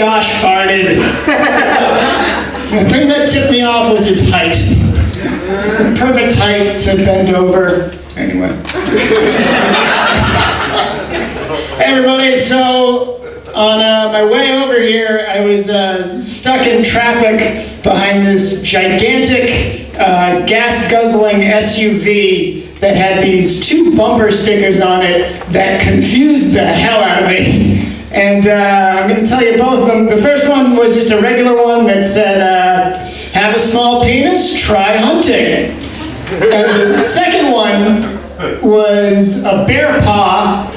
Josh farted. The thing that tipped me off was his height. It's the perfect height to bend over. Anyway. Hey everybody, so on my way over here, I was stuck in traffic behind this gigantic gas-guzzling SUV that had these 2 bumper stickers on it that confused the hell out of me. And I'm going to tell you both of them. The first one was just a regular one that said, have a small penis, try hunting. And the second one was a bear paw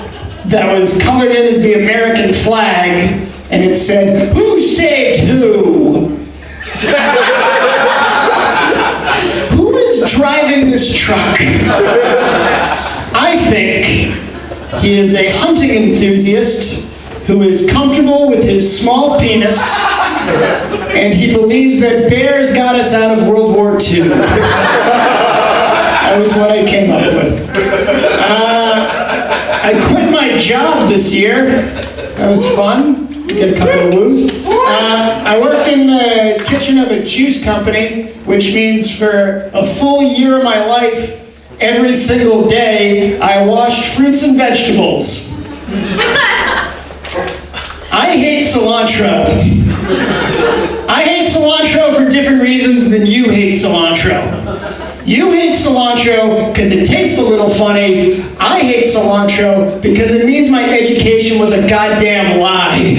that was colored in as the American flag, and it said, who saved who? Who is driving this truck? I think he is a hunting enthusiast who is comfortable with his small penis, and he believes that bears got us out of World War II. That was what I came up with. I quit my job this year. That was fun. Get a couple of woos. I worked in the kitchen of a juice company, which means for a full year of my life, every single day, I washed fruits and vegetables. I hate cilantro. I hate cilantro for different reasons than you hate cilantro. You hate cilantro because it tastes a little funny. I hate cilantro because it means my education was a goddamn lie.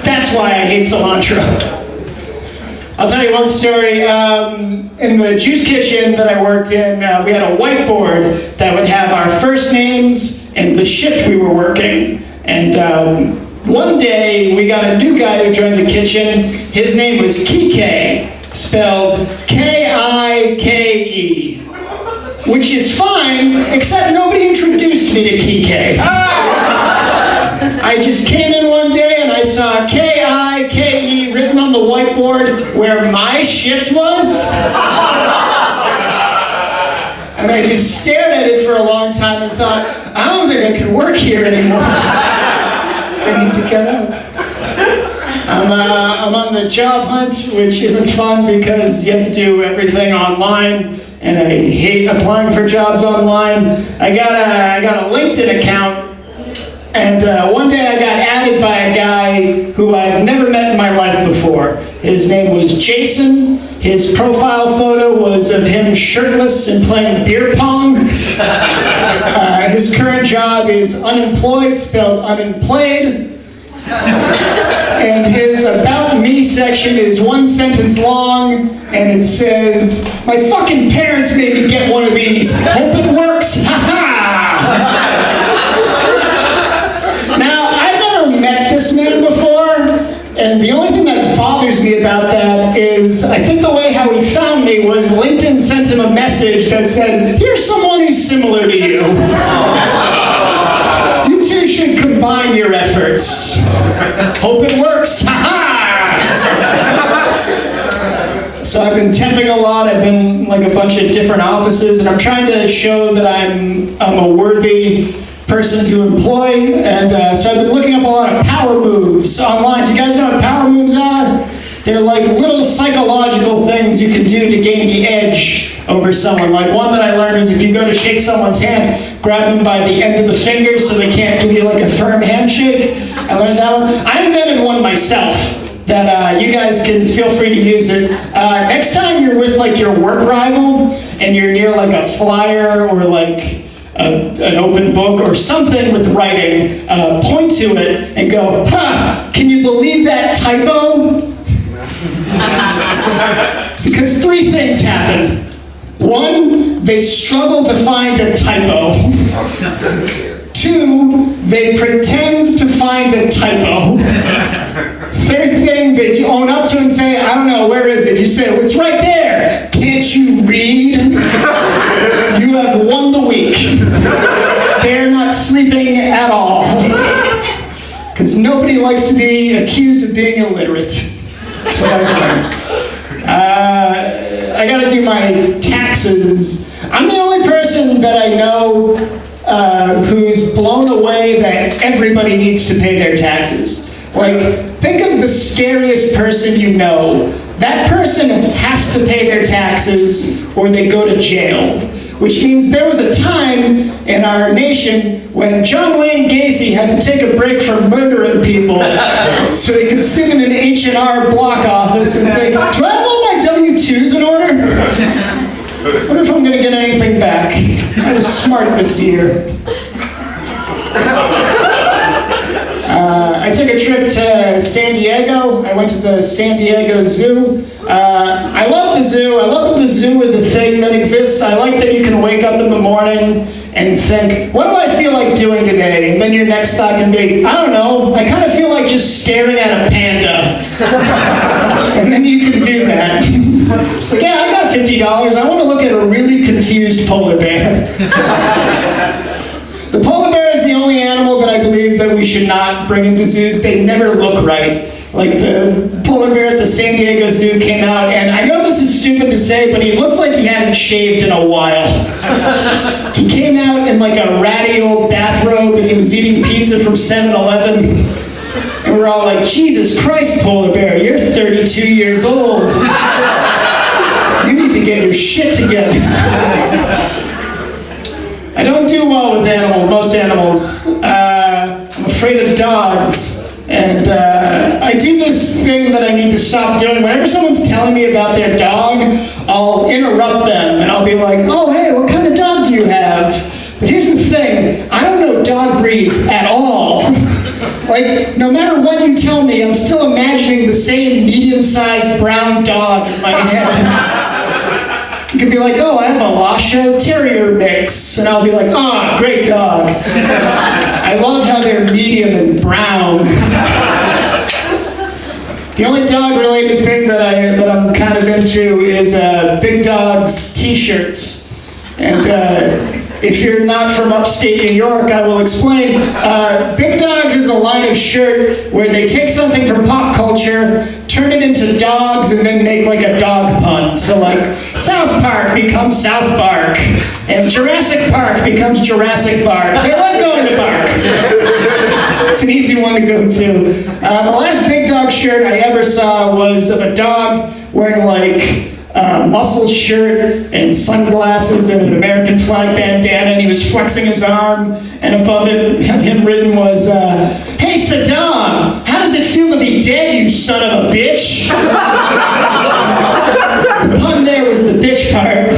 That's why I hate cilantro. I'll tell you one story. In the juice kitchen that I worked in, we had a whiteboard that would have our first names and the shift we were working. And one day, we got a new guy who joined the kitchen. His name was Kike, spelled K-I-K-E, which is fine, except nobody introduced me to Kike. I just came in one day and I saw K-I-K-E written on the whiteboard where my shift was. And I just stared at it for a long time and thought, I don't think I can work here anymore. I need to get out. I'm on the job hunt, which isn't fun because you have to do everything online, and I hate applying for jobs online. I got a LinkedIn account, and one day I got added by a guy who I've never met in my life before. His name was Jason. His profile photo was of him shirtless and playing beer pong. His current job is unemployed, spelled unemployed. And his About Me section is 1 sentence long, and it says, my fucking parents made me get one of these. Hope it works. Ha ha! Now, I've never met this man before, and the only thing that bothers me about that is, I think the way how he found me was LinkedIn sent him a message that said, here's someone who's similar to you. You two should combine your efforts. Hope it works. Ha ha! So I've been temping a lot. I've been like a bunch of different offices, and I'm trying to show that I'm a worthy person to employ, and so I've been looking up a lot of power moves online. Do you guys know what power moves are? They're like little psychological things you can do to gain the edge over someone. Like one that I learned is if you go to shake someone's hand, grab them by the end of the finger so they can't give you like a firm handshake. I learned that one. I invented one myself that you guys can feel free to use it. Next time you're with like your work rival and you're near like a flyer or like an open book or something with writing, point to it and go, ha, can you believe that typo? Because 3 things happen. 1, they struggle to find a typo. 2, they pretend to find a typo. 3rd thing, they own up to and say, I don't know, where is it? You say, well, it's right there. Can't you read? You have won the week. They're not sleeping at all. Because nobody likes to be accused of being illiterate. That's what I've learned. I gotta do my taxes. I'm the only person that I know who's blown away that everybody needs to pay their taxes. Like, think of the scariest person you know. That person has to pay their taxes or they go to jail. Which means there was a time in our nation when John Wayne Gacy had to take a break from murdering people so he could sit in an H&R block office and think, do I have all my W-2s in order? What if I'm going to get anything back? I was smart this year. I took a trip to San Diego. I went to the San Diego Zoo. I love the zoo. I love that the zoo is a thing that exists. I like that you can wake up in the morning and think, what do I feel like doing today? And then your next thought can be, I don't know, I kind of feel like just staring at a panda. And then you can do that. It's like, yeah, I got $50. I want to look at a really confused polar bear. The polar bear is the only animal that I believe that we should not bring into zoos. They never look right. Like the polar bear at the San Diego Zoo came out, and I know this is stupid to say, but he looked like he hadn't shaved in a while. He came out in like a ratty old bathrobe, and he was eating pizza from 7-Eleven. And we're all like, Jesus Christ, polar bear, you're 32 years old. You need to get your shit together. I don't do well with animals, most animals. I'm afraid of dogs. And I do this thing that I need to stop doing. Whenever someone's telling me about their dog, I'll interrupt them and I'll be like, oh, hey, what kind of dog do you have? But here's the thing, I don't know dog breeds at all. Like, no matter what you tell me, I'm still imagining the same medium-sized brown dog in my head. You could be like, oh, I have a Lasho Terrier mix. And I'll be like, ah, great dog. I love how they're medium and brown. The only dog-related thing that I'm kind of into is Big Dog's t-shirts. And if you're not from upstate New York, I will explain. Big Dogs is a line of shirt where they take something from pop culture, turn it into dogs, and then make like a dog pun. So like, South Park becomes South Park, and Jurassic Park becomes Jurassic Park. They like going to Park. It's an easy one to go to. The last Big Dog shirt I ever saw was of a dog wearing like a muscle shirt and sunglasses and an American flag bandana, and he was flexing his arm, and above it, him written was, hey Saddam, how does it feel to be dead, you son of a bitch? The pun there was the bitch part.